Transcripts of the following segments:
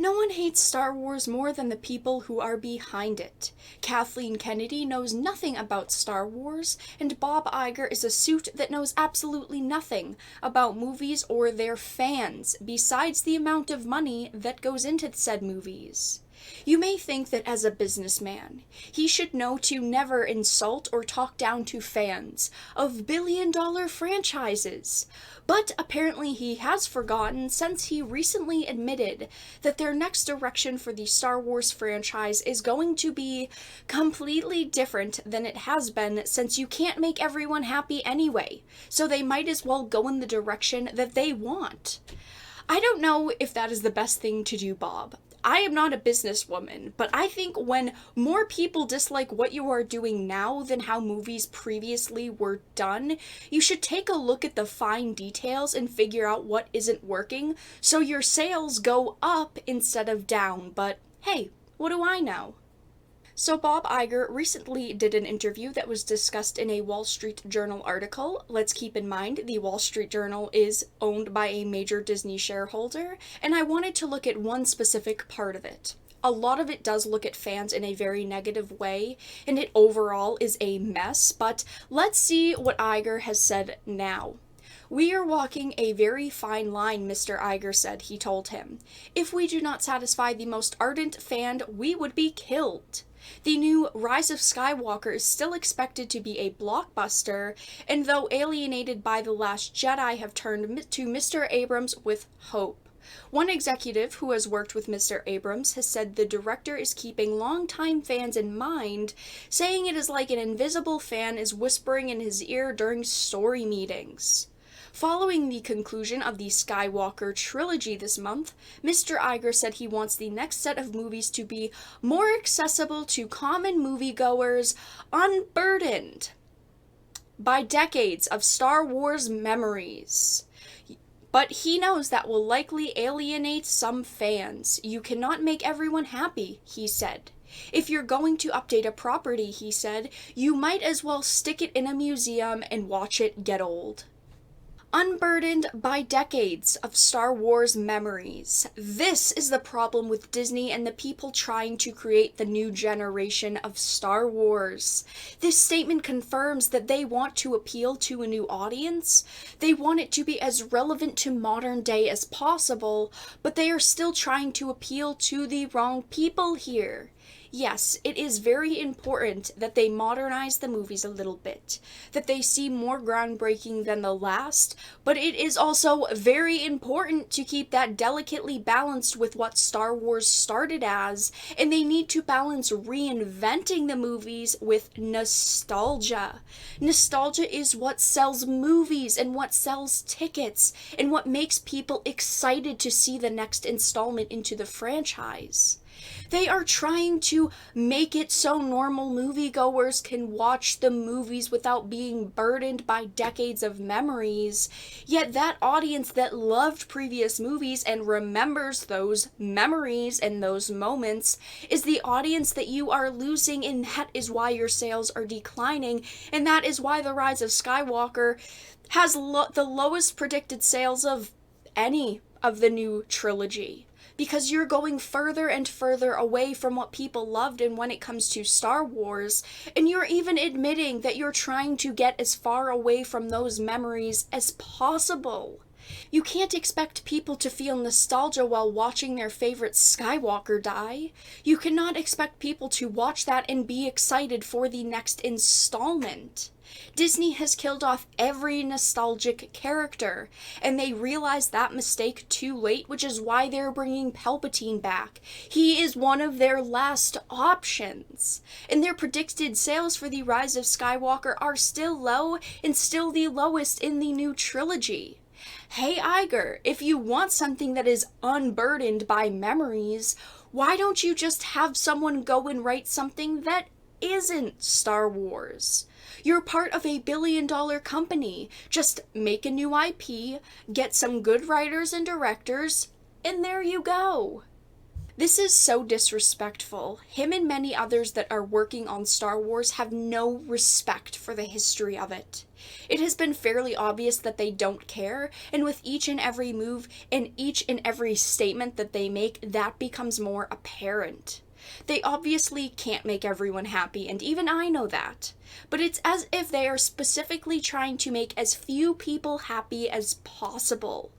No one hates Star Wars more than the people who are behind it. Kathleen Kennedy knows nothing about Star Wars, and Bob Iger is a suit that knows absolutely nothing about movies or their fans, besides the amount of money that goes into said movies. You may think that as a businessman, he should know to never insult or talk down to fans of billion-dollar franchises, but apparently he has forgotten since he recently admitted that their next direction for the Star Wars franchise is going to be completely different than it has been, since you can't make everyone happy anyway, so they might as well go in the direction that they want. I don't know if that is the best thing to do, Bob. I am not a businesswoman, but I think when more people dislike what you are doing now than how movies previously were done, you should take a look at the fine details and figure out what isn't working so your sales go up instead of down. But hey, what do I know? So Bob Iger recently did an interview that was discussed in a Wall Street Journal article. Let's keep in mind the Wall Street Journal is owned by a major Disney shareholder, and I wanted to look at one specific part of it. A lot of it does look at fans in a very negative way, and it overall is a mess, but let's see what Iger has said now. "We are walking a very fine line," Mr. Iger said, he told him. "If we do not satisfy the most ardent fan, we would be killed." The new Rise of Skywalker is still expected to be a blockbuster, and though alienated by The Last Jedi, have turned to Mr. Abrams with hope. One executive who has worked with Mr. Abrams has said the director is keeping longtime fans in mind, saying it is like an invisible fan is whispering in his ear during story meetings. Following the conclusion of the Skywalker trilogy this month, Mr. Iger said he wants the next set of movies to be more accessible to common moviegoers, unburdened by decades of Star Wars memories. But he knows that will likely alienate some fans. "You cannot make everyone happy," he said. "If you're going to update a property," he said, "you might as well stick it in a museum and watch it get old." Unburdened by decades of Star Wars memories. This is the problem with Disney and the people trying to create the new generation of Star Wars. This statement confirms that they want to appeal to a new audience. They want it to be as relevant to modern day as possible, but they are still trying to appeal to the wrong people here. Yes, it is very important that they modernize the movies a little bit, that they seem more groundbreaking than the last, but it is also very important to keep that delicately balanced with what Star Wars started as, and they need to balance reinventing the movies with nostalgia. Nostalgia is what sells movies and what sells tickets and what makes people excited to see the next installment into the franchise. They are trying to make it so normal moviegoers can watch the movies without being burdened by decades of memories, yet that audience that loved previous movies and remembers those memories and those moments is the audience that you are losing, and that is why your sales are declining, and that is why The Rise of Skywalker has the lowest predicted sales of any of the new trilogy. Because you're going further and further away from what people loved and when it comes to Star Wars, and you're even admitting that you're trying to get as far away from those memories as possible. You can't expect people to feel nostalgia while watching their favorite Skywalker die. You cannot expect people to watch that and be excited for the next installment. Disney has killed off every nostalgic character, and they realized that mistake too late, which is why they're bringing Palpatine back. He is one of their last options, and their predicted sales for The Rise of Skywalker are still low and still the lowest in the new trilogy. Hey Iger, if you want something that is unburdened by memories, why don't you just have someone go and write something that isn't Star Wars? You're part of a billion-dollar company. Just make a new IP, get some good writers and directors, and there you go. This is so disrespectful. Him and many others that are working on Star Wars have no respect for the history of it. It has been fairly obvious that they don't care, and with each and every move and each and every statement that they make, that becomes more apparent. They obviously can't make everyone happy, and even I know that. But it's as if they are specifically trying to make as few people happy as possible.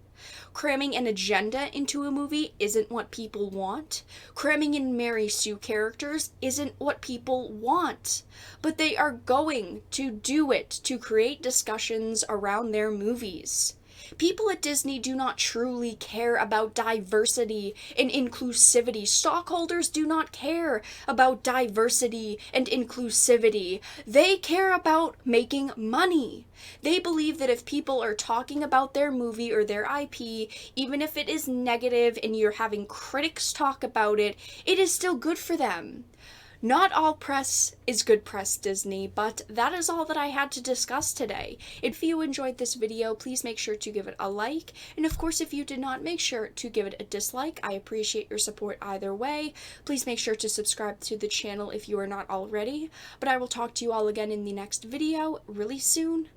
Cramming an agenda into a movie isn't what people want. Cramming in Mary Sue characters isn't what people want. But they are going to do it to create discussions around their movies. People at Disney do not truly care about diversity and inclusivity. Stockholders do not care about diversity and inclusivity. They care about making money. They believe that if people are talking about their movie or their IP, even if it is negative and you're having critics talk about it, it is still good for them. Not all press is good press, Disney, but that is all that I had to discuss today. If you enjoyed this video, please make sure to give it a like, and of course if you did not, make sure to give it a dislike. I appreciate your support either way. Please make sure to subscribe to the channel if you are not already, but I will talk to you all again in the next video really soon.